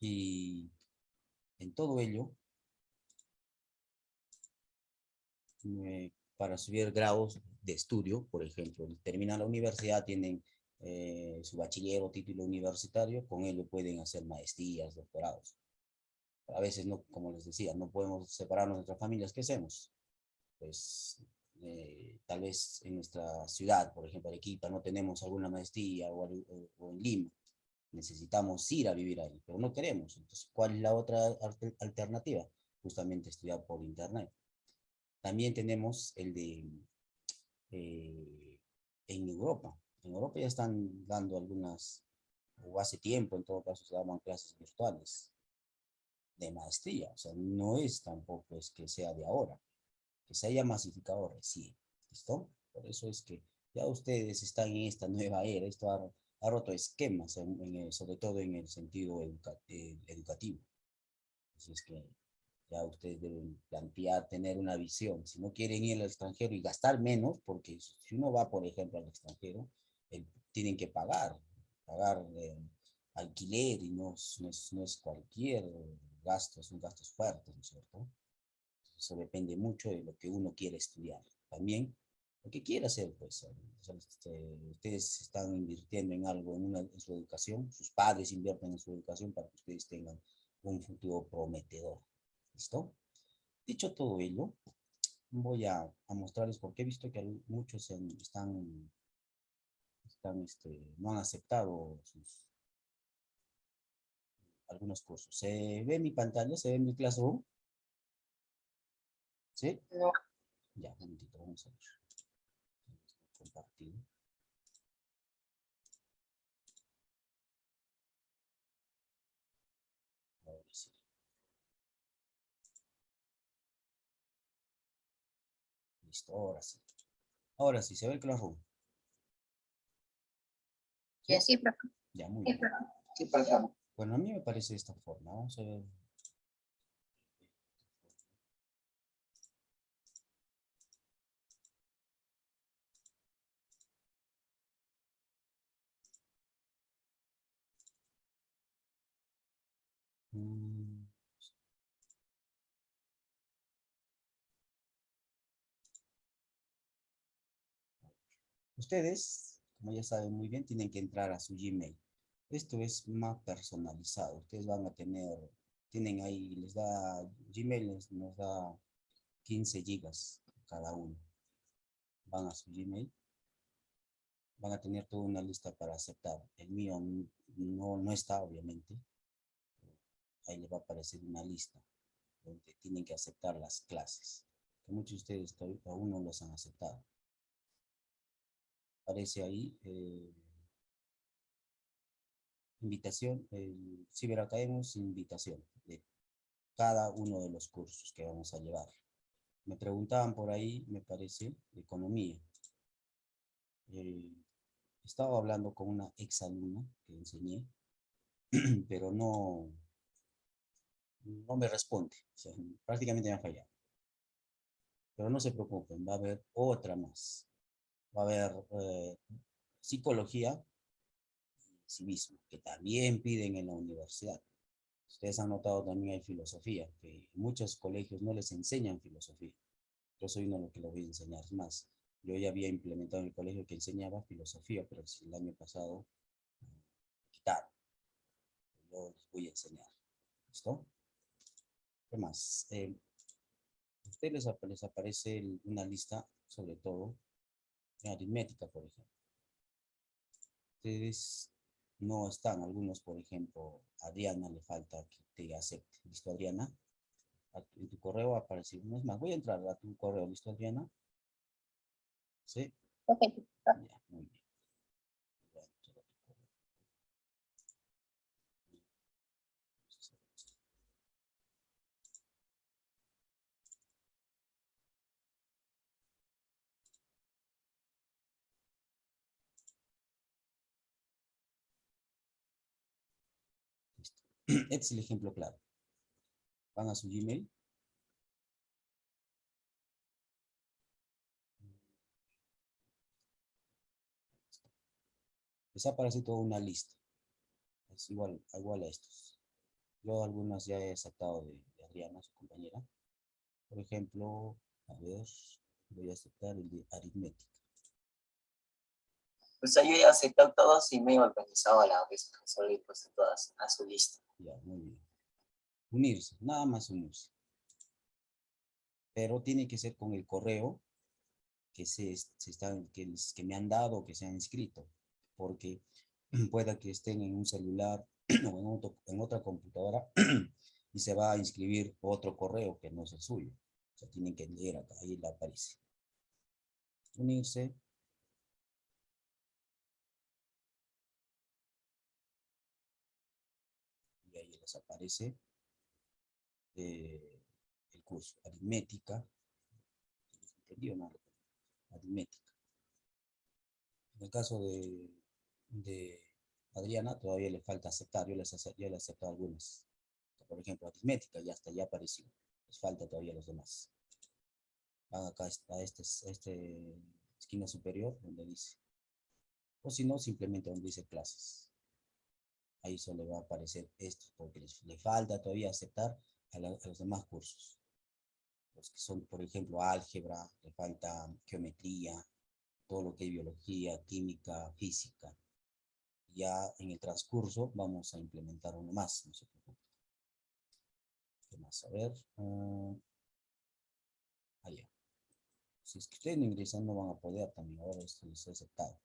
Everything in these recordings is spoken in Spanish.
Y en todo ello, para subir grados de estudio, por ejemplo, terminan la universidad, tienen su bachiller o título universitario, con ello pueden hacer maestrías, doctorados. A veces, no, como les decía, no podemos separarnos de nuestras familias. ¿Qué hacemos? Pues tal vez en nuestra ciudad, por ejemplo, Arequipa, no tenemos alguna maestría o en Lima. Necesitamos ir a vivir ahí, pero no queremos. Entonces, ¿cuál es la otra alternativa? Justamente estudiar por internet. También tenemos el de eh, en Europa. En Europa ya están dando algunas, o hace tiempo en todo caso se daban clases virtuales de maestría. O sea, no es tampoco es que sea de ahora, que se haya masificado recién. ¿Listo? Por eso es que ya ustedes están en esta nueva era, esto ha roto esquemas, sobre todo en el sentido educativo. Así es que ya ustedes deben plantear, tener una visión. Si no quieren ir al extranjero y gastar menos, porque si uno va, por ejemplo, al extranjero, tienen que pagar alquiler y no es cualquier gasto, es un gasto fuerte, ¿no es cierto? Eso depende mucho de lo que uno quiere estudiar. También lo que quiera hacer, pues, ustedes están invirtiendo en algo, en su educación, sus padres invierten en su educación para que ustedes tengan un futuro prometedor. ¿Listo? Dicho todo ello, voy a mostrarles porque he visto que muchos no han aceptado algunos cursos. ¿Se ve mi pantalla? ¿Se ve mi Classroom? ¿Sí? No. Ya, un momentito, vamos a ver. Compartir. Ahora sí. Listo, ahora sí. Ahora sí, se ve el Classroom. ¿Sí? Sí, profe. Ya, muy bien. Sí, profe. Bueno, a mí me parece de esta forma. Vamos a ver. Mm, Ustedes, como ya saben muy bien, tienen que entrar a su Gmail. Esto es más personalizado. Ustedes van a tienen ahí, Gmail nos da 15 gigas cada uno. Van a su Gmail, van a tener toda una lista para aceptar. El mío no está, obviamente. Ahí les va a aparecer una lista donde tienen que aceptar las clases. Que muchos de ustedes aún no los han aceptado. Aparece ahí invitación, Ciberacademos invitación de cada uno de los cursos que vamos a llevar. Me preguntaban por ahí, me parece, de economía. Eh, Estaba hablando con una exalumna que enseñé, pero no me responde. O sea, prácticamente me ha fallado. Pero no se preocupen, va a haber otra más. Va a haber psicología y civismo, que también piden en la universidad. Ustedes han notado también hay filosofía, que en muchos colegios no les enseñan filosofía. Yo soy uno de los que lo voy a enseñar más. Yo ya había implementado en el colegio que enseñaba filosofía, pero el año pasado quitaron. Yo les voy a enseñar. ¿Listo? ¿Qué más? A ustedes les aparece una lista, sobre todo, en aritmética, por ejemplo. Ustedes no están, algunos, por ejemplo, Adriana le falta que te acepte. ¿Listo, Adriana? En tu correo va a aparecer. No es más, voy a entrar a tu correo. ¿Listo, Adriana? ¿Sí? Ok. Ya, muy bien. Voy a entrar a tu correo. Listo. Este es el ejemplo claro. Van a su Gmail. Les aparece toda una lista. Es igual a estos. Yo algunas ya he sacado de Adriana, su compañera. Por ejemplo, a ver, voy a aceptar el de aritmética. O sea, yo ya acepté todos y me he organizado a la vez, solo he puesto todas a su lista. Ya, muy bien. Unirse, nada más unirse. Pero tiene que ser con el correo que, que me han dado, que se han inscrito. Porque pueda que estén en un celular o en otra computadora y se va a inscribir otro correo que no es el suyo. O sea, tienen que leer acá, ahí le aparece. Unirse. Y ahí les aparece el curso. Aritmética. ¿Entendió? No, aritmética. En el caso de Adriana, todavía le falta aceptar. Yo le he aceptado algunas. Por ejemplo, aritmética, ya hasta ya apareció. Les falta todavía los demás. Van acá a este esquina superior donde dice. O si no, simplemente donde dice clases. Ahí solo va a aparecer esto, porque le falta todavía aceptar a los demás cursos. Los que son, por ejemplo, álgebra, le falta geometría, todo lo que es biología, química, física. Ya en el transcurso vamos a implementar uno más, no se preocupe. ¿Qué más? A ver. Allá. Si es que ustedes no ingresan, no van a poder también. Ahora esto les he aceptado.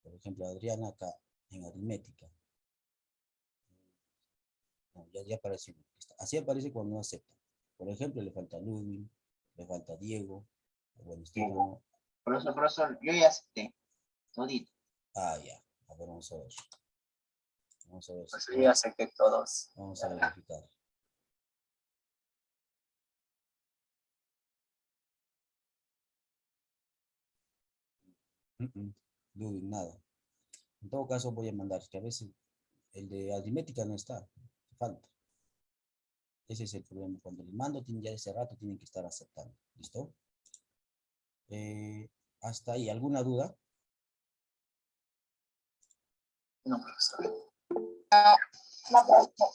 Por ejemplo, Adriana acá en aritmética. No, ya apareció. Así aparece cuando no acepta. Por ejemplo, le falta Ludwig, le falta Diego. Bueno, Estefano. Profesor, yo ya acepté. Todito. Ah, ya. A ver, vamos a ver. Vamos a ver. Pues yo ya acepté todos. Vamos a verificar. Ludwig, nada. En todo caso voy a mandar, que a veces el de aritmética no está. Falta. Ese es el problema. Cuando les mando, ya ese rato tienen que estar aceptando. ¿Listo? Hasta ahí. ¿Alguna duda? No, profesor. No, profesor.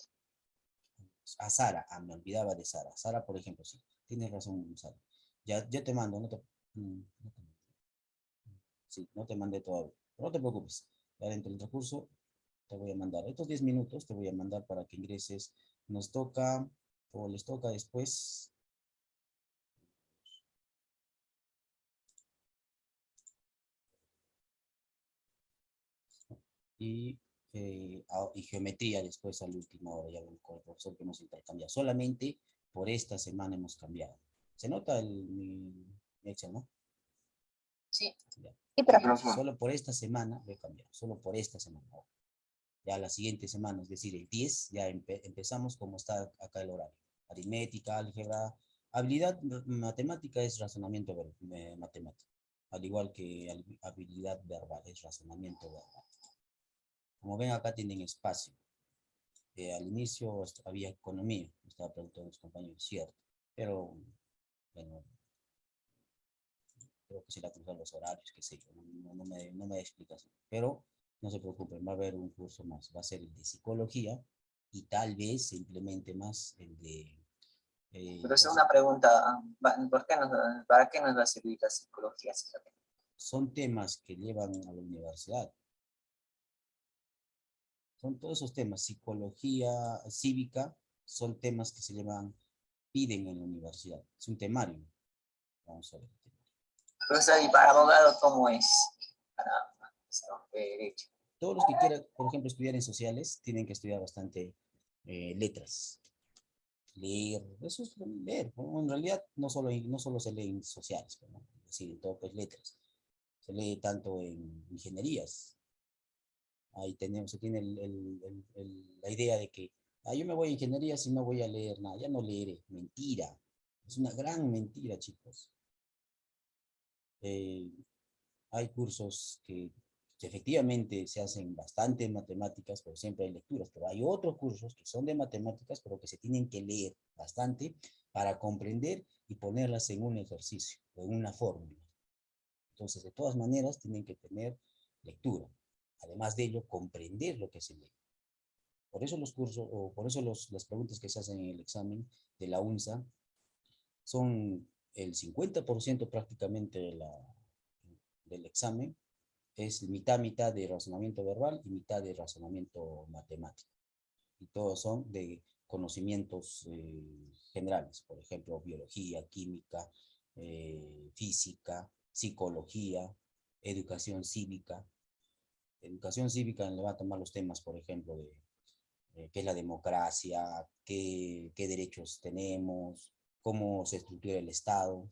A Sara. Ah, me olvidaba de Sara. Sara, por ejemplo, sí. Tienes razón, Sara. Ya te mando. Sí, no te mandé todavía. Pero no te preocupes. Ya dentro del recurso te voy a mandar. Estos 10 minutos te voy a mandar para que ingreses. Nos toca, o les toca después. Y, y geometría después a la última hora, ya con el profesor que hemos intercambiado. Solamente por esta semana hemos cambiado. ¿Se nota mi Excel, no? Sí. Ya. Sí, profesor. Entonces, solo por esta semana lo he cambiado. Solo por esta semana. Ya la siguiente semana, es decir, el 10, ya empezamos como está acá el horario. Aritmética, álgebra, habilidad matemática es razonamiento matemático, al igual que habilidad verbal es razonamiento verbal. Como ven, acá tienen espacio. Al inicio había economía, me estaba preguntando los compañeros, cierto, pero bueno, creo que se le cruzan los horarios, qué sé yo, no me da explicación. Pero no se preocupen, va a haber un curso más, va a ser el de psicología y tal vez se implemente más el de... Pero es una pregunta, ¿para qué nos va a servir la psicología? Son temas que llevan a la universidad. Son todos esos temas, psicología cívica, son temas que se llevan, piden en la universidad. Es un temario. Vamos a ver. Profesor, ¿y para abogado cómo es? Para derecho. Todos los que quieran, por ejemplo, estudiar en sociales, tienen que estudiar bastante letras. Leer, eso es leer. ¿No? En realidad, no solo se lee en sociales, ¿no? Es decir, en todo pues letras. Se lee tanto en ingenierías. Ahí se tiene la idea de que yo me voy a ingeniería si no voy a leer nada, ya no leeré. Mentira. Es una gran mentira, chicos. Eh, Hay cursos que efectivamente se hacen bastante matemáticas, pero siempre hay lecturas, pero hay otros cursos que son de matemáticas, pero que se tienen que leer bastante para comprender y ponerlas en un ejercicio o en una fórmula. Entonces, de todas maneras, tienen que tener lectura. Además de ello, comprender lo que se lee. Por eso los cursos, o por eso las preguntas que se hacen en el examen de la UNSA son el 50% prácticamente del examen, es mitad de razonamiento verbal y mitad de razonamiento matemático. Y todos son de conocimientos generales, por ejemplo, biología, química, física, psicología, educación cívica. Educación cívica le va a tomar los temas, por ejemplo, de qué es la democracia, qué derechos tenemos, cómo se estructura el Estado.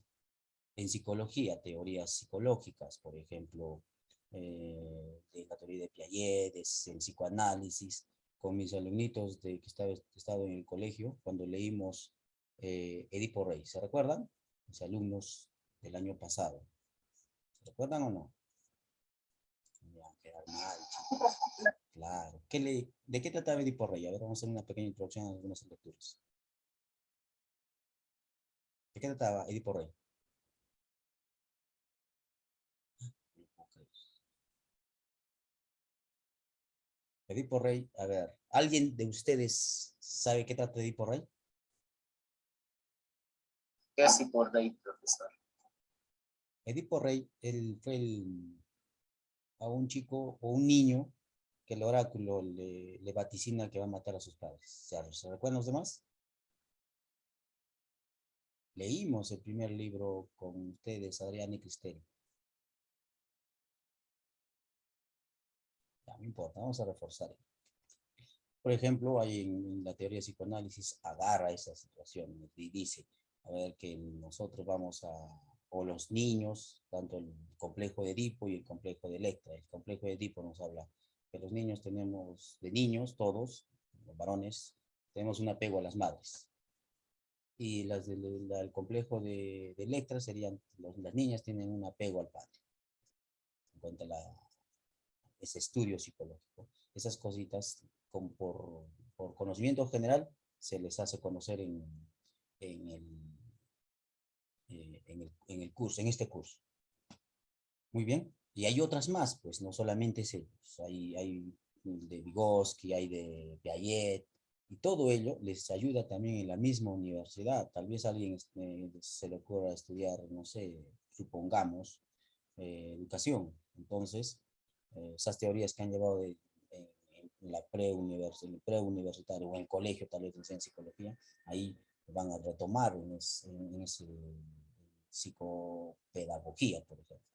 En psicología, teorías psicológicas, por ejemplo, de la teoría de Piaget, en psicoanálisis. Con mis alumnitos que estado en el colegio, cuando leímos Edipo Rey, ¿se recuerdan? Mis alumnos del año pasado. ¿Se recuerdan o no? Me van a quedar mal, chicos. Claro. ¿De qué trataba Edipo Rey? A ver, vamos a hacer una pequeña introducción a algunas lecturas. ¿De qué trataba Edipo Rey? Edipo Rey, a ver, ¿alguien de ustedes sabe qué trata Edipo Rey? ¿Qué es por ahí, profesor? Edipo Rey, él fue a un chico o un niño que el oráculo le vaticina que va a matar a sus padres. ¿Se recuerdan los demás? Leímos el primer libro con ustedes, Adrián y Cristel. Ya, no importa, vamos a reforzar. Por ejemplo, hay en la teoría de psicoanálisis, agarra esa situación y dice, a ver, que nosotros vamos a, o los niños, tanto el complejo de Edipo y el complejo de Electra. El complejo de Edipo nos habla que los niños tenemos, de niños todos, los varones, tenemos un apego a las madres. Y el complejo de Electra serían, las niñas tienen un apego al padre. En cuanto a ese estudio psicológico. Esas cositas, por conocimiento general, se les hace conocer en el, en el curso, en este curso. Muy bien. Y hay otras más, pues no solamente ese, pues, hay de Vygotsky, hay de Piaget, y todo ello les ayuda también en la misma universidad. Tal vez a alguien se le ocurra estudiar, no sé, supongamos, educación. Entonces, esas teorías que han llevado en la preuniversitario o en el colegio, tal vez en psicología, ahí van a retomar en ese psicopedagogía, por ejemplo.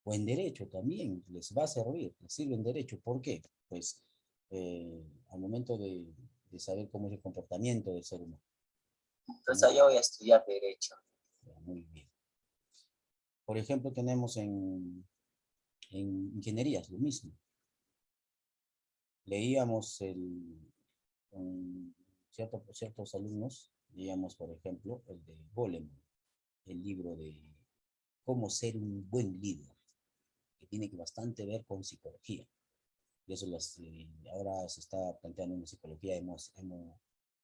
O en derecho también les va a servir, les sirve en derecho. ¿Por qué? Pues al momento de saber cómo es el comportamiento del ser humano. Entonces yo voy a estudiar Derecho. Muy bien. Por ejemplo, tenemos en ingenierías lo mismo. Leíamos ciertos alumnos, leíamos, por ejemplo, el de Goleman, el libro de cómo ser un buen líder, que tiene que bastante ver con psicología. Y eso ahora se está planteando una psicología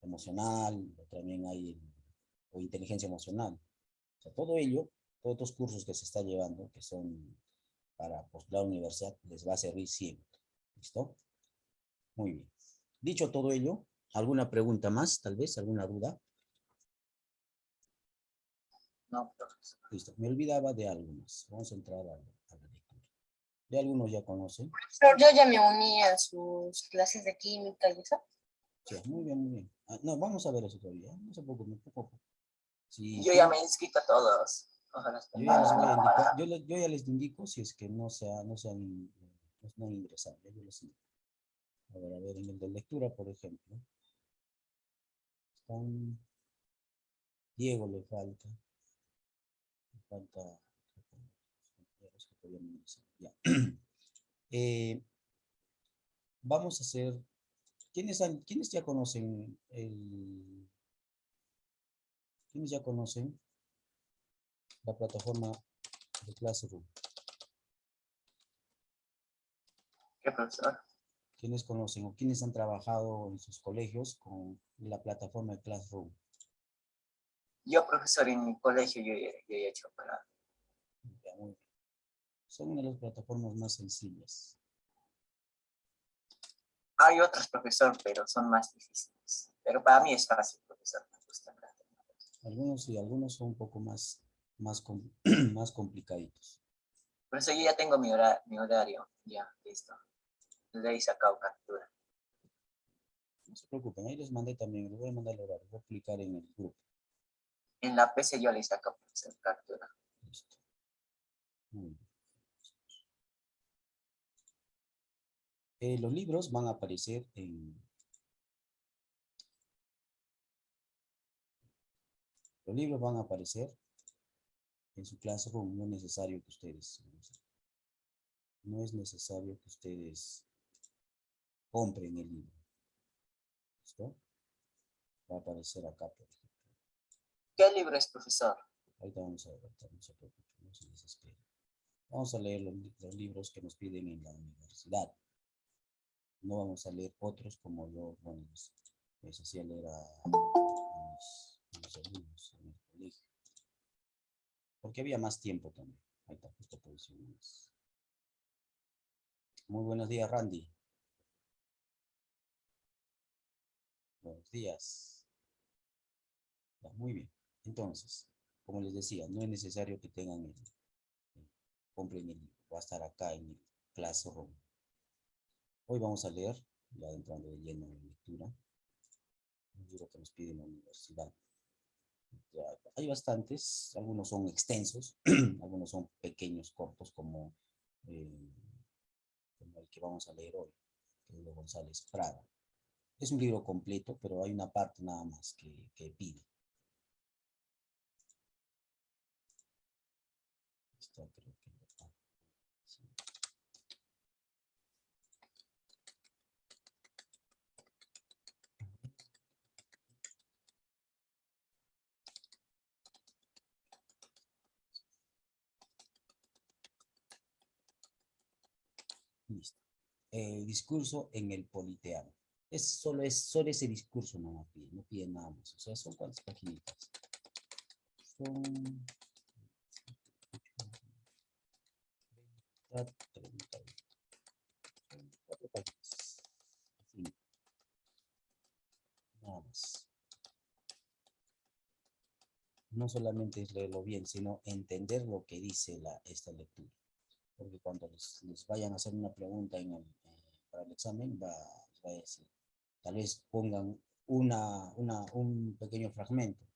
emocional, también hay o inteligencia emocional. O sea, todo ello, todos estos cursos que se está llevando, que son para postular a la universidad, les va a servir siempre. ¿Listo? Muy bien. Dicho todo ello, ¿alguna pregunta más, tal vez? ¿Alguna duda? No, profesor. Listo. Me olvidaba de algunas. Vamos a entrar a la lectura. Ya algunos ya conocen. Pero yo ya me uní a sus clases de química y eso. Sí, muy bien, muy bien. No, vamos a ver eso todavía. No se preocupen, poco a poco. Si Yo ya me he inscrito a todos. Ojalá yo ya les voy a indicar, yo ya les indico si es que no han ingresado. Ya yo les indico. A ver, en el de lectura, por ejemplo. Están, Diego le falta. Le falta. Ya. Vamos a hacer. ¿Quiénes ya conocen ¿quiénes ya conocen la plataforma de Classroom? ¿Qué, profesor? ¿Quiénes conocen o quiénes han trabajado en sus colegios con la plataforma de Classroom? Yo, profesor, en mi colegio yo he hecho para... Ya, muy bien. Son una de las plataformas más sencillas. Hay otros, profesor, pero son más difíciles. Pero para mí es fácil, profesor. Me gusta. Algunos sí, algunos son un poco más complicaditos. Por eso yo ya tengo mi horario, ya, listo. Le he sacado captura. No se preocupen, ahí les mandé también, les voy a mandar el horario, voy a explicar en el grupo. En la PC yo le saco captura. Listo. Muy bien. Los libros van a aparecer en su Classroom. No es necesario que ustedes compren el libro. ¿Listo? Va a aparecer acá, por ejemplo. ¿Qué libro es, profesor? Ahorita vamos a ver, no se preocupen, no se desesperen. Vamos a leer los libros que nos piden en la universidad. No vamos a leer otros como yo, bueno, les hacía leer a mis alumnos en el colegio. Porque había más tiempo también. Ahí está, justo por eso. Muy buenos días, Randy. Buenos días. Ya, muy bien. Entonces, como les decía, no es necesario que compren el libro. Va a estar acá en el Classroom. Hoy vamos a leer, ya entrando de lleno en lectura, un libro que nos pide la universidad. Ya, hay bastantes, algunos son extensos, algunos son pequeños, cortos, como el que vamos a leer hoy, que es de González Prada. Es un libro completo, pero hay una parte nada más que pide. Esta creo que sí. Listo. Discurso en el Politeama. Solo ese discurso no pide nada más. O sea, son cuántas paginitas. Son 30, son 4 páginas. Sí, nada más. No solamente es leerlo bien, sino entender lo que dice esta lectura. Porque cuando les vayan a hacer una pregunta para el examen, les va a decir, tal vez pongan un pequeño fragmento,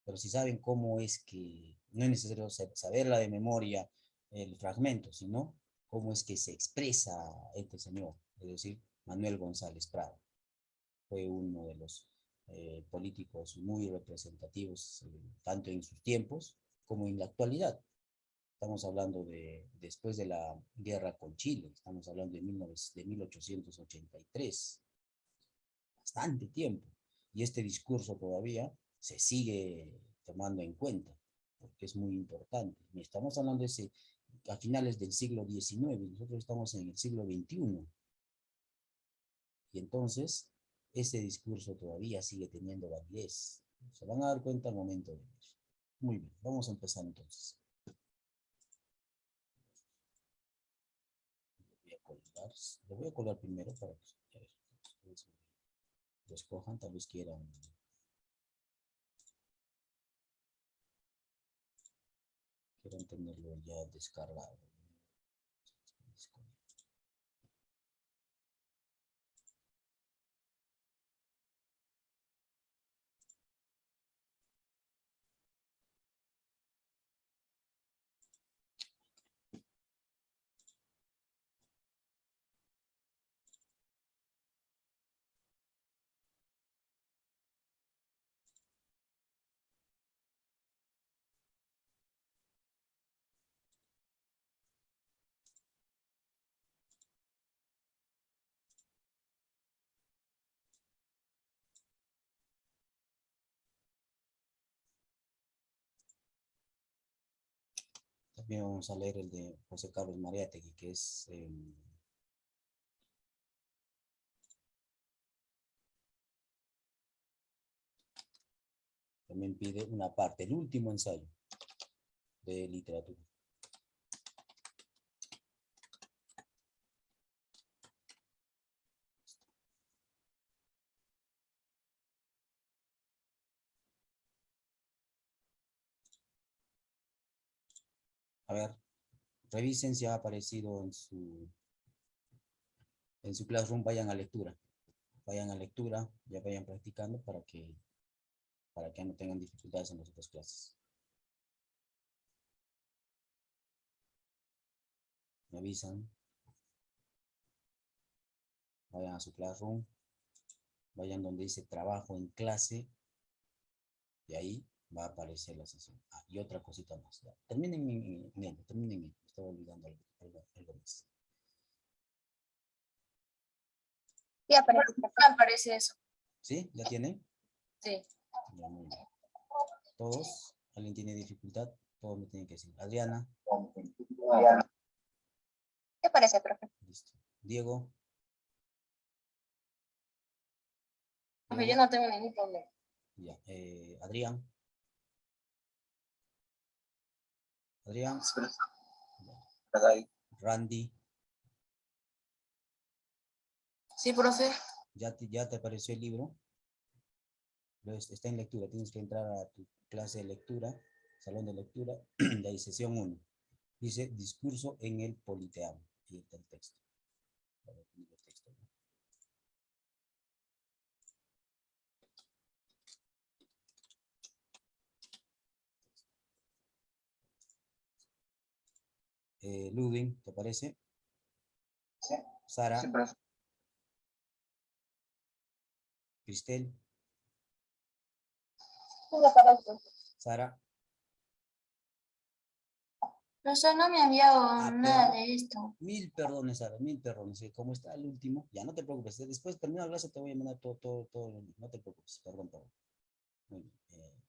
pero si saben cómo es que, no es necesario saberla de memoria el fragmento, sino cómo es que se expresa este señor, es decir, Manuel González Prada. Fue uno de los políticos muy representativos, tanto en sus tiempos como en la actualidad. Estamos hablando después de la guerra con Chile, estamos hablando de 1883, bastante tiempo. Y este discurso todavía se sigue tomando en cuenta, porque es muy importante. Y estamos hablando a finales del siglo XIX, nosotros estamos en el siglo XXI. Y entonces, ese discurso todavía sigue teniendo validez. Se van a dar cuenta al momento de ver. Muy bien, vamos a empezar entonces. Lo voy a colgar primero para que ustedes lo escojan, tal vez quieran tenerlo ya descargado. También vamos a leer el de José Carlos Mariátegui, que es también pide una parte, el último ensayo de literatura. A ver, revisen si ha aparecido en su Classroom, vayan a lectura. Vayan a lectura, ya vayan practicando para que no tengan dificultades en las otras clases. Me avisan. Vayan a su Classroom. Vayan donde dice trabajo en clase. Y ahí va a aparecer la sesión. Ah, y otra cosita más. Ya. Terminen en ello. Estaba olvidando algo más. Sí, aparece, aparece eso. ¿Sí? ¿Ya tienen? Sí. Ya, muy bien. ¿Todos? ¿Alguien tiene dificultad? Todos me tienen que decir. Adriana. ¿Qué aparece, profe? Listo. Diego. Profe, yo no tengo ningún problema. Ya. Adrián. Adrián. Ya. Randy. Sí, profe. ¿Ya te apareció el libro? Está en lectura. Tienes que entrar a tu clase de lectura, salón de lectura, de ahí sesión 1. Dice discurso en el Politeama. Ahí está el texto. A ver, el texto, ¿no? Ludwig, ¿te parece? Sí. Sara. Sí, profe. Cristel. Sí, me aparece. Sara. Profesor, no me ha enviado nada de esto. Mil perdones, Sara, mil perdones. Como está el último, ya no te preocupes. Después termina la clase, te voy a mandar todo. No te preocupes, perdón. Muy bien.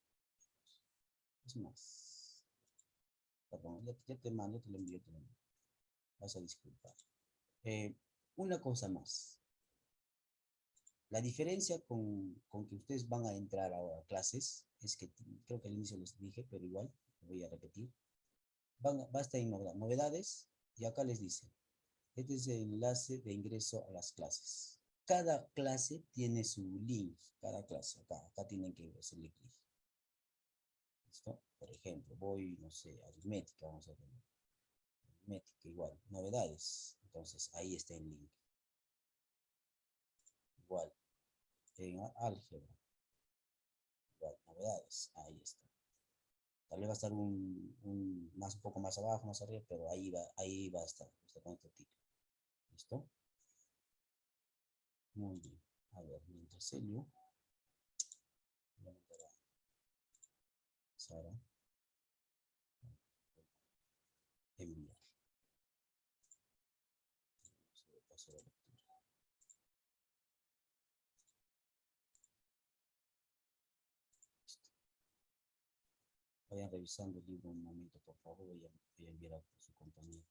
Es más. Perdón, ya te mando, te lo envío. Vas a disculpar. Una cosa más. La diferencia con que ustedes van a entrar ahora a clases es que creo que al inicio les dije, pero igual lo voy a repetir. Va a estar en novedades y acá les dice, este es el enlace de ingreso a las clases. Cada clase tiene su link, cada clase, acá tienen que hacerle clic. ¿Listo? Por ejemplo, voy, no sé, aritmética, vamos a ver. Aritmética igual, novedades. Entonces, ahí está el link. Igual, en álgebra. Igual, novedades, ahí está. Tal vez va a estar un poco más abajo, más arriba, pero ahí va a estar. Está con este título. ¿Listo? Muy bien. A ver, mientras ello, voy a meter a Sara. Enviar. Paso de lectura. Vayan revisando el libro un momento, por favor. Voy a enviar a su compañero.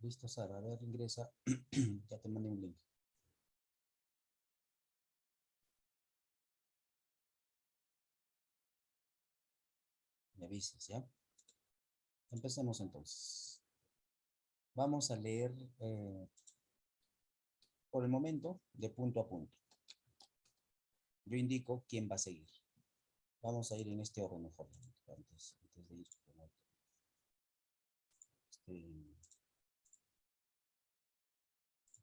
Listo, Sara. A ver, ingresa. Ya te mandé un link. Me avisas, ¿ya? Empecemos entonces. Vamos a leer por el momento de punto a punto. Yo indico quién va a seguir. Vamos a ir en este orden mejor. Antes de ir con otro.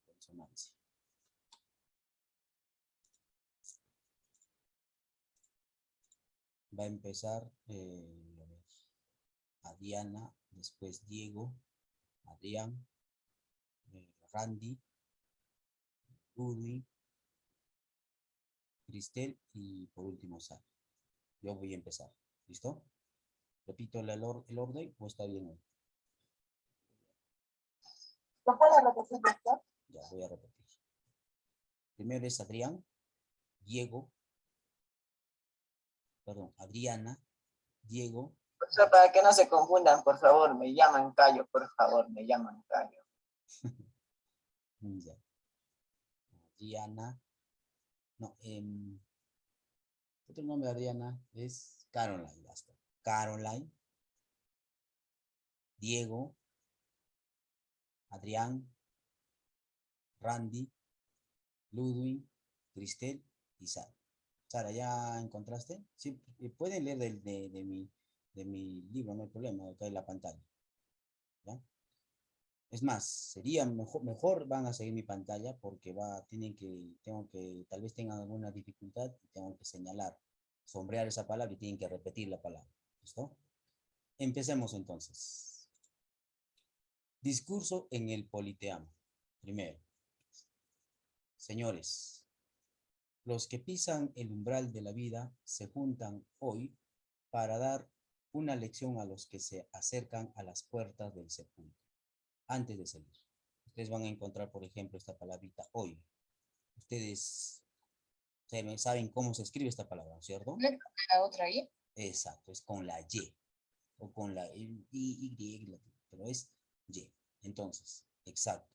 Consonancia. Va a empezar a Diana, después Diego, Adrián, Randy, Rudy, Cristel y por último Sara. Yo voy a empezar. ¿Listo? ¿Repito el orden o está bien hoy? ¿Lo puede repetir, doctor? Ya, voy a repetir. Primero es Adrián, Diego, perdón, Adriana, Diego, Profesor, para que no se confundan, por favor, me llaman Cayo, por favor, me llaman Cayo. Ya. Diana. No, otro nombre de Adriana es Caroline. Basta. Caroline. Diego. Adrián. Randy. Ludwig. Cristel y Sara. Sara, ¿ya encontraste? Sí, pueden leer de mi libro, no hay problema, acá en la pantalla. ¿Ya? Es más, sería mejor van a seguir mi pantalla porque tengo que, tal vez tengan alguna dificultad y tengo que señalar, sombrear esa palabra y tienen que repetir la palabra. ¿Listo? Empecemos entonces. Discurso en el politeama. Primero, señores, los que pisan el umbral de la vida se juntan hoy para dar una lección a los que se acercan a las puertas del sepulcro. Antes de salir. Ustedes van a encontrar, por ejemplo, esta palabrita hoy. Ustedes saben cómo se escribe esta palabra, ¿cierto? ¿No es la otra ahí? Exacto, es con la Y. O con la Y, pero es Y. Entonces, exacto.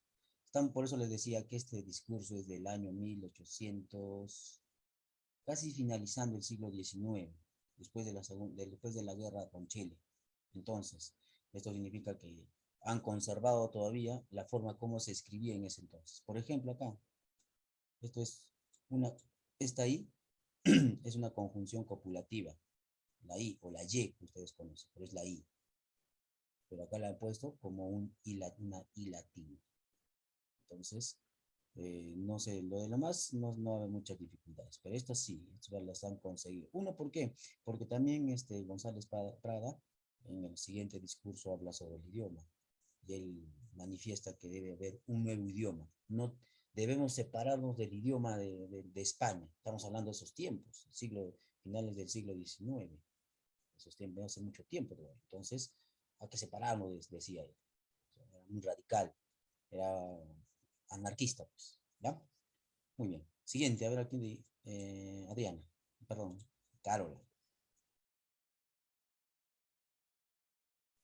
Por eso les decía que este discurso es del año 1800, casi finalizando el siglo XIX, después de la guerra con Chile. Entonces, esto significa que han conservado todavía la forma como se escribía en ese entonces. Por ejemplo, acá, esto es esta I es una conjunción copulativa, la I o la Y que ustedes conocen, pero es la I. Pero acá la he puesto como una I latina. Entonces, no sé, lo de lo más no va a haber muchas dificultades, pero estas sí, estas las han conseguido. Uno, ¿por qué? Porque también González Prada, en el siguiente discurso, habla sobre el idioma. Y él manifiesta que debe haber un nuevo idioma. No debemos separarnos del idioma de España. Estamos hablando de esos tiempos, finales del siglo XIX. Esos tiempos, hace mucho tiempo todavía. Entonces, hay que separarnos, decía él. Era muy radical. Era anarquista, pues. ¿Ya? Muy bien. Siguiente, a ver aquí, Adriana. Perdón, Carola.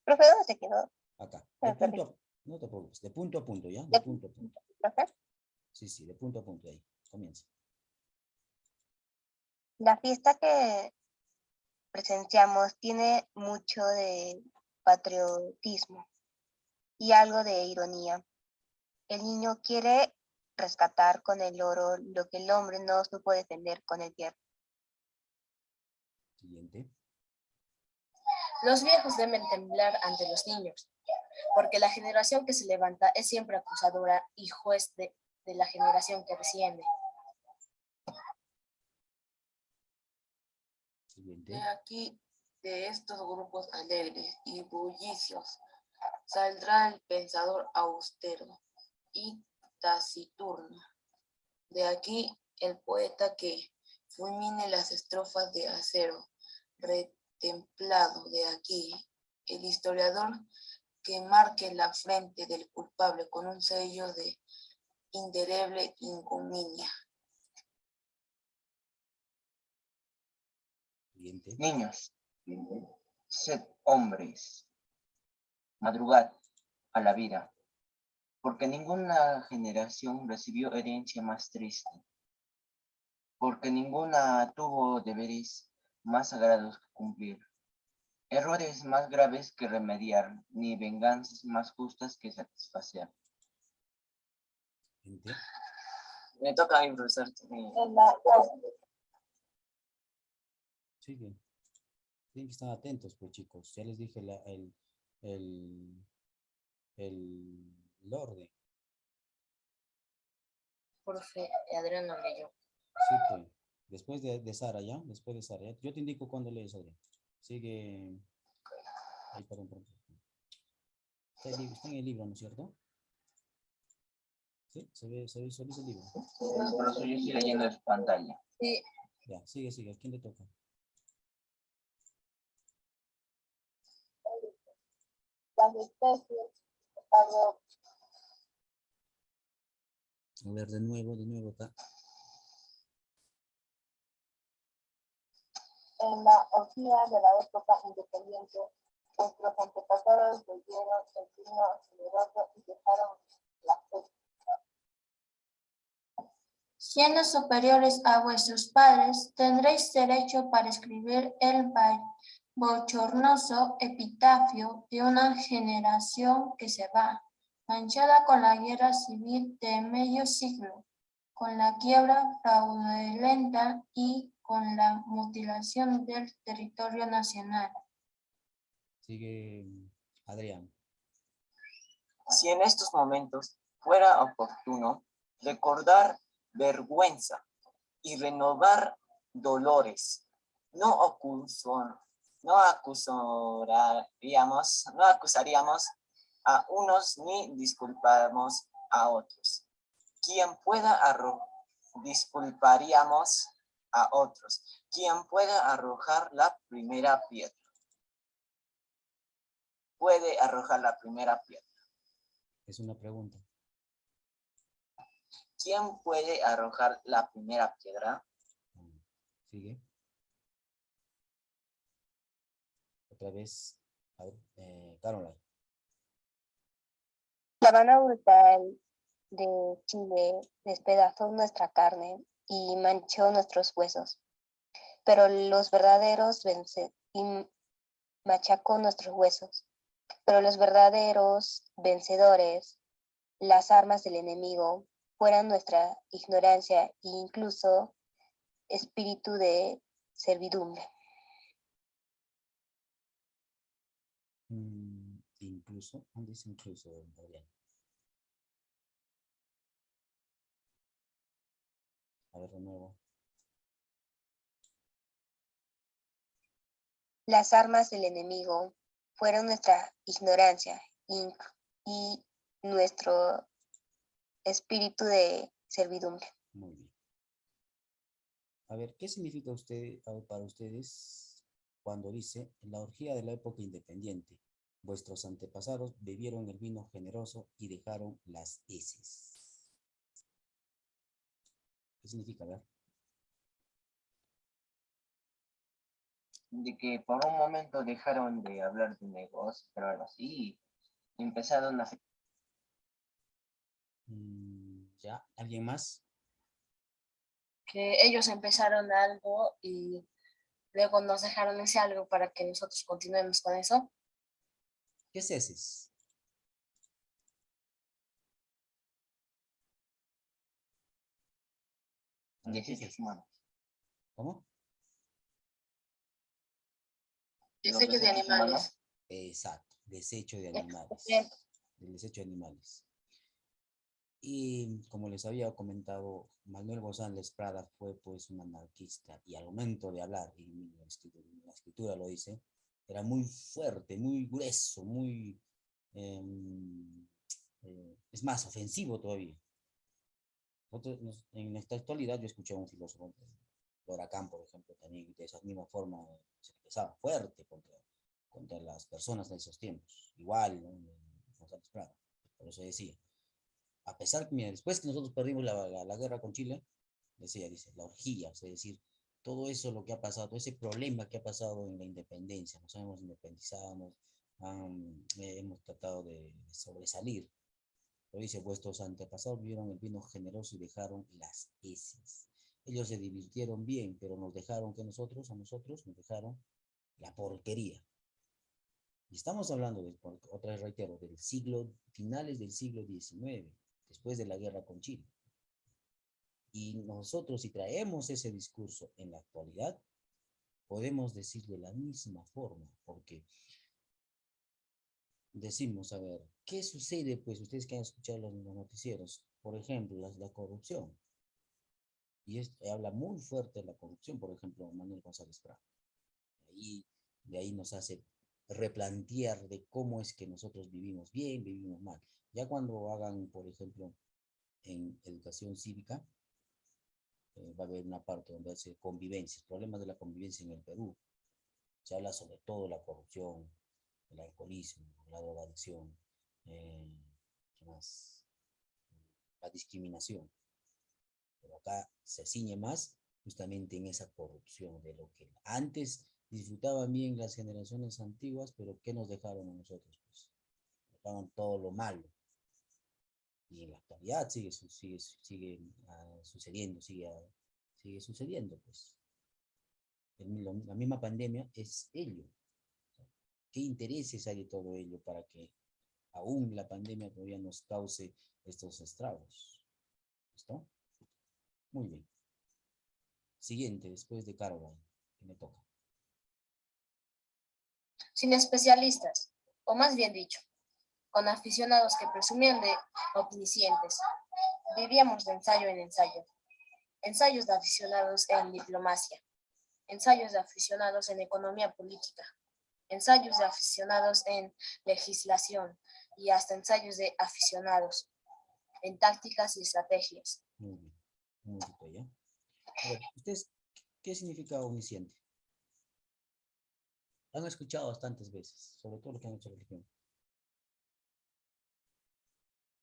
Profe, ¿dónde se quedó? Acá. Profe. No te preocupes. De punto a punto, ¿ya? De punto a punto. Profe, Sí, sí, de punto a punto ahí. Comienza. la fiesta que presenciamos tiene mucho de patriotismo y algo de ironía. El niño quiere rescatar con el oro lo que el hombre no supo defender con el hierro. Siguiente. Los viejos deben temblar ante los niños, porque la generación que se levanta es siempre acusadora y juez de la generación que desciende. Siguiente. De aquí, de estos grupos alegres y bullicios, saldrá el pensador austero y taciturno. De aquí, el poeta que fulmine las estrofas de acero retemplado. De aquí, el historiador que marque la frente del culpable con un sello de indeleble ignominia. Siguiente. Niños, sed hombres, madrugad a la vida, porque ninguna generación recibió herencia más triste, porque ninguna tuvo deberes más sagrados que cumplir, errores más graves que remediar, ni venganzas más justas que satisfacer. Siguiente. Me toca a mi profesor. Sigue. Tienen que estar atentos, pues, chicos. Ya les dije el, el orden. Profe, Adrián no leyó. Sí, pues. Después de Sara, ¿ya? Después de Sara, ¿ya? Yo te indico cuándo lees, Adrián. Sigue. Ahí, perdón. Está en el libro, ¿no es cierto? Sí, se visualiza el libro. Por eso yo estoy leyendo en su pantalla. Sí, Ya, sigue. ¿A quién le toca? Las especies, A ver, de nuevo acá. En la orgía de la época independiente, nuestros antepasados bebieron el vino generoso y dejaron la fe. Siendo superiores a vuestros padres, tendréis derecho para escribir el bochornoso epitafio de una generación que se va, manchada con la guerra civil de medio siglo, con la quiebra fraudulenta y con la mutilación del territorio nacional. Sigue Adrián. Si en estos momentos fuera oportuno recordar vergüenza y renovar dolores, no acusaríamos a unos ni disculpamos a otros. Disculparíamos a otros. Quien pueda arrojar la primera piedra. Puede arrojar la primera piedra. Es una pregunta. ¿Quién puede arrojar la primera piedra? Sigue. Otra vez. A ver, Caroline. La banda brutal de Chile despedazó nuestra carne y manchó nuestros huesos, pero los verdaderos machacó nuestros huesos, pero los verdaderos vencedores, las armas del enemigo, fueran nuestra ignorancia e incluso espíritu de servidumbre. Incluso, ¿dónde dice incluso, Adrián? A ver de nuevo. Las armas del enemigo fueron nuestra ignorancia y nuestro espíritu de servidumbre. Muy bien. A ver, ¿qué significa para ustedes cuando dice en la orgía de la época independiente? Vuestros antepasados bebieron el vino generoso y dejaron las heces. ¿Qué significa, ver? De que por un momento dejaron de hablar de negocios, pero algo así, y empezaron a... ¿Ya? ¿Alguien más? Que ellos empezaron algo y luego nos dejaron ese algo para que nosotros continuemos con eso. ¿Qué es heces? Desechos humanos. ¿Cómo? Desechos de animales. Exacto, desecho de animales. Bien. El desecho de animales. Y como les había comentado, Manuel González Prada fue pues un anarquista y al momento de hablar, y la escritura lo dice, era muy fuerte, muy grueso, muy, es más, ofensivo todavía. En esta actualidad yo escuché a un filósofo, Doracán, por ejemplo, también de esa misma forma se expresaba fuerte contra las personas de esos tiempos. Igual, ¿no? González Prada, por eso decía. A pesar que, mira, después que nosotros perdimos la guerra con Chile, dice, la orgía, es decir, todo eso lo que ha pasado, todo ese problema que ha pasado en la independencia, nos hemos independizado, hemos tratado de sobresalir. Lo dice, vuestros antepasados vivieron el vino generoso y dejaron las heces. Ellos se divirtieron bien, pero nos dejaron que a nosotros nos dejaron la porquería. Y estamos hablando, otra vez reitero, finales del siglo XIX, después de la guerra con Chile. Y nosotros, si traemos ese discurso en la actualidad, podemos decir de la misma forma, porque decimos, a ver, ¿qué sucede? Pues ustedes que han escuchado los noticieros, por ejemplo, la corrupción. Y habla muy fuerte de la corrupción, por ejemplo, Manuel González Prada. De ahí nos hace replantear de cómo es que nosotros vivimos bien, vivimos mal. Ya cuando hagan, por ejemplo, en educación cívica, va a haber una parte donde hace convivencia, problemas de la convivencia en el Perú. Se habla sobre todo la corrupción, el alcoholismo, la drogadicción, ¿qué más? La discriminación. Pero acá se ciñe más justamente en esa corrupción de lo que antes disfrutaban bien las generaciones antiguas, pero ¿qué nos dejaron a nosotros? Pues dejaron todo lo malo. Y en la actualidad sigue sucediendo, sigue sucediendo, pues. La misma pandemia es ello. ¿Qué intereses hay de todo ello para que aún la pandemia todavía nos cause estos estragos? ¿Listo? Muy bien. Siguiente, después de Caroline, que me toca. Sin especialistas, o más bien dicho, con aficionados que presumían de omniscientes. Vivíamos de ensayo en ensayo. Ensayos de aficionados en diplomacia, ensayos de aficionados en economía política, ensayos de aficionados en legislación y hasta ensayos de aficionados en tácticas y estrategias. Muy bien. Un momentito ya. A ver, ¿ustedes qué significa omnisciente? Han escuchado bastantes veces, sobre todo lo que han hecho religión.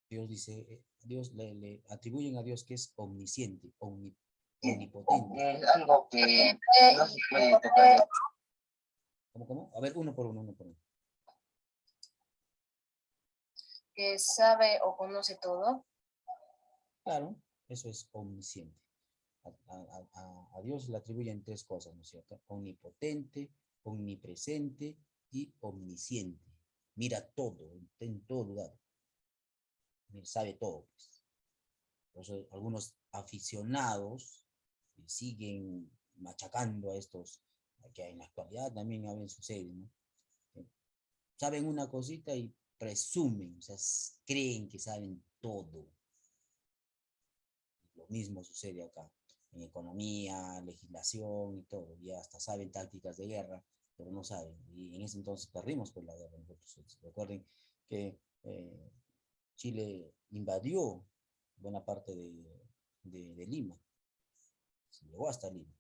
Dios dice, Dios le atribuyen a Dios que es omnisciente, omnipotente. Es algo que no se puede tocar. ¿Cómo? A ver, uno por uno. Que sabe o conoce todo, Claro, eso es omnisciente. A Dios le atribuyen tres cosas, ¿no es cierto? Omnipotente, omnipresente y omnisciente. Mira todo, en todo lugar. Sabe todo, pues. Por eso algunos aficionados siguen machacando a estos, que en la actualidad también a veces sucede, ¿no? Saben una cosita y presumen, o sea, creen que saben todo. Lo mismo sucede acá, en economía, legislación y todo, y hasta saben tácticas de guerra, pero no saben. Y en ese entonces perdimos por la guerra nosotros. Recuerden que Chile invadió buena parte de Lima, se llegó hasta Lima.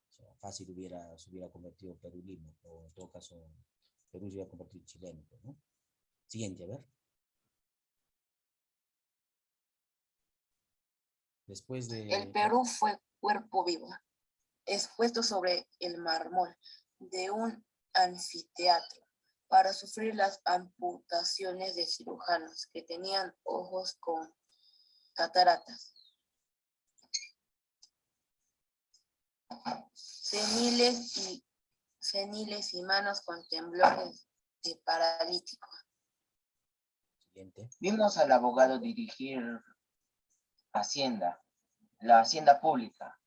O sea, fácil se hubiera convertido Perú-Lima, o en todo caso Perú se hubiera convertido chileno, ¿no? Siguiente, a ver. Después El de... Perú fue cuerpo vivo, expuesto sobre el mármol de un anfiteatro para sufrir las amputaciones de cirujanos que tenían ojos con cataratas, seniles y manos con temblores de paralítico. Siguiente. Vimos al abogado dirigir la hacienda pública,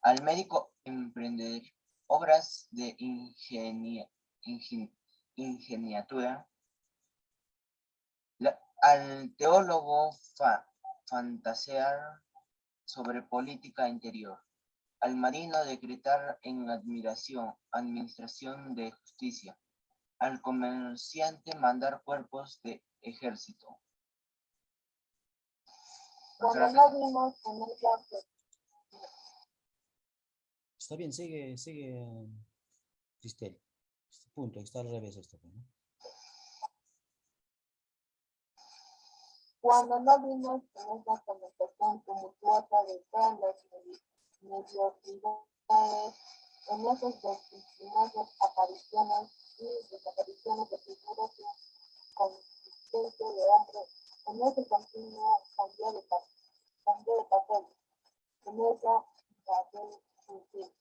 al médico emprender obras de ingeniatura, al teólogo fantasear sobre política interior, al marino decretar en administración de justicia, al comerciante mandar cuerpos de ejército. Cuando no vimos en ella, Está bien, sigue, Cristel. Este punto, está al revés esto, ¿no? cuando no vimos en esa conversación tumultuosa de todas las mediocridades, en esas vertiginosas apariciones y desapariciones de figuras de consistencia de hombre, en ese continuo cambio de papel, en esa papel sin fin,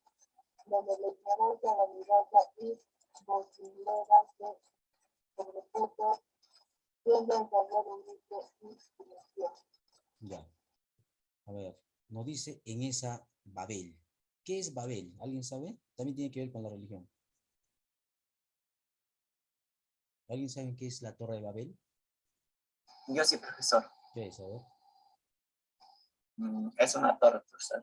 donde la ignorancia, la mirada y vocileras de sobrepuestos tienden a ser un grito y silencio. Ya. A ver, nos dice en esa Babel. ¿Qué es Babel? ¿Alguien sabe? También tiene que ver con la religión. ¿Alguien sabe qué es la Torre de Babel? Yo sí, profesor. ¿Qué es? A ver. Es una torre, profesor.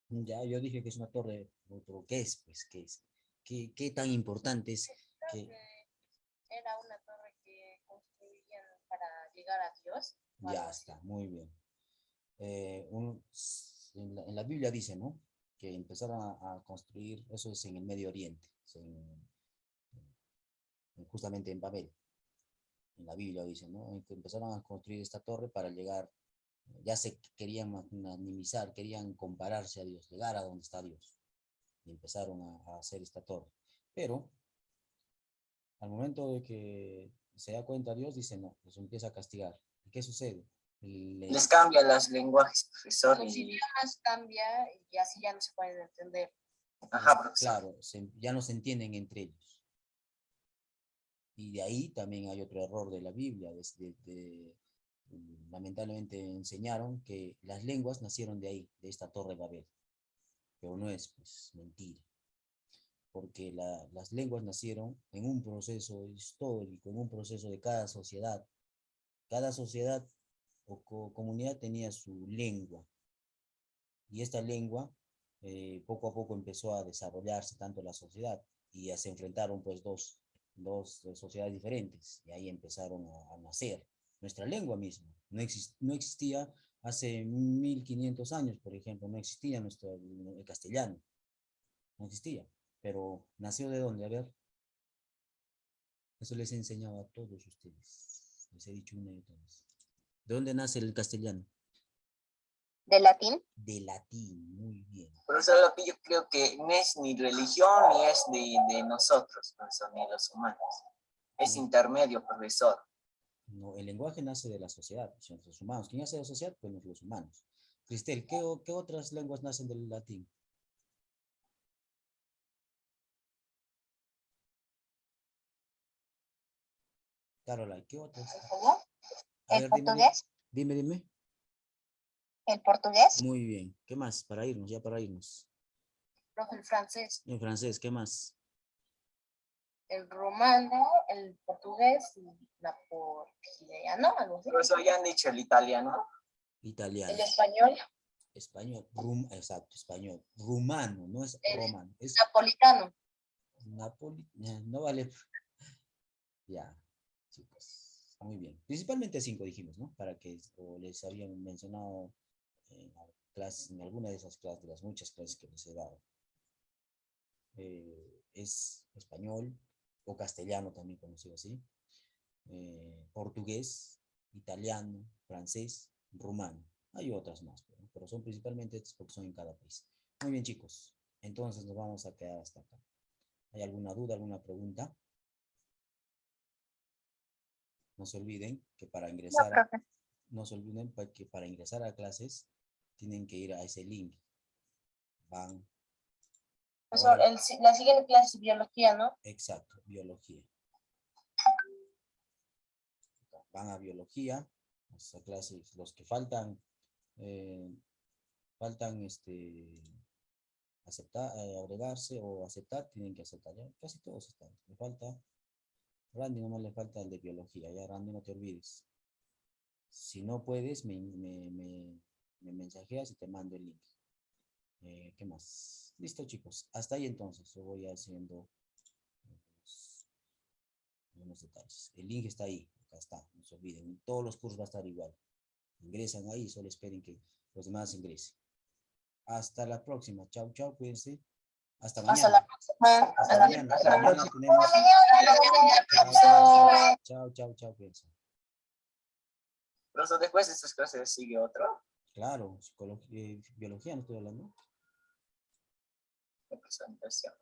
Ya, yo dije que es una torre, pero ¿qué es? Pues, ¿qué es? ¿Qué tan importante es? Que... Era una torre que construían para llegar a Dios. Ya está, muy bien. En la Biblia dice, ¿no? Que empezaron a construir, eso es en el Medio Oriente, justamente en Babel. En la Biblia dice, ¿no? Que empezaron a construir esta torre para llegar Ya se querían minimizar, querían compararse a Dios, llegar a donde está Dios. Y empezaron a hacer esta torre. Pero al momento de que se da cuenta Dios, dice no, los empieza a castigar. ¿Y qué sucede? Les cambia los lenguajes, profesor. Los idiomas cambian y así ya no se pueden entender. Ajá, profesor. Claro, ya no se entienden entre ellos. Y de ahí también hay otro error de la Biblia. Lamentablemente enseñaron que las lenguas nacieron de ahí, de esta torre de Babel. Pero no es, pues, mentira. Porque las lenguas nacieron en un proceso histórico, en un proceso de cada sociedad. Cada sociedad o comunidad tenía su lengua. Y esta lengua poco a poco empezó a desarrollarse tanto la sociedad y se enfrentaron pues dos sociedades diferentes y ahí empezaron a nacer nuestra lengua misma. No existía hace 1500 años, por ejemplo, no existía el castellano, no existía, pero nació ¿de dónde? A ver, eso les he enseñado a todos ustedes, les he dicho una y otra vez. ¿De dónde nace el castellano? ¿De latín? De latín, muy bien. Profesor, lo que yo creo que no es ni religión ni es de nosotros, profesor, ni los humanos. Es intermedio, profesor. No, el lenguaje nace de la sociedad, los humanos. ¿Quién hace la sociedad? Pues los humanos. Cristel, ¿qué otras lenguas nacen del latín? Caroline, ¿qué otras? A ¿El ver, portugués? dime. ¿El portugués? Muy bien. ¿Qué más? Para irnos, ya para irnos. Profe, el francés, En francés, ¿qué más? el rumano, el portugués y la portuguesa, algo así. Profesor, ya han dicho el italiano. Italiano. El español, Español, exacto, español. Rumano, no es el romano, es napolitano. no vale. Ya, chicos. Muy bien. Principalmente 5 dijimos, ¿no? Para que les habían mencionado en alguna de esas clases, de las muchas clases que les he dado. Es español o castellano también conocido así, portugués, italiano, francés, rumano. Hay otras más, pero son principalmente estas porque son en cada país. Muy bien, chicos. Entonces nos vamos a quedar hasta acá. ¿Hay alguna duda, alguna pregunta? No se olviden que para No, ingresar, profe. no se olviden que para ingresar a clases tienen que ir a ese link. Van. Profesor, Ahora, la siguiente clase es biología, ¿no? exacto, biología. Van a biología, esa clase, los que faltan, aceptar, agregarse o aceptar, tienen que aceptar, ya casi todos están. Le falta, Randy nomás le falta el de biología, ya Randy no te olvides. Si no puedes, me mensajeas y te mando el link. ¿Qué más? Listo, chicos, hasta ahí entonces, yo voy haciendo unos detalles. El link está ahí, acá está, no se olviden, todos los cursos va a estar igual. Ingresan ahí, solo esperen que los demás ingresen. Hasta la próxima. Chau, chau, cuídense. Hasta Hasta mañana. la próxima. Hasta mañana. Hasta la Mañana próxima. tenemos. Profesor. Chau, cuídense. Profesor, después de estas clases sigue otro. Claro, biología no estoy hablando. De presentación.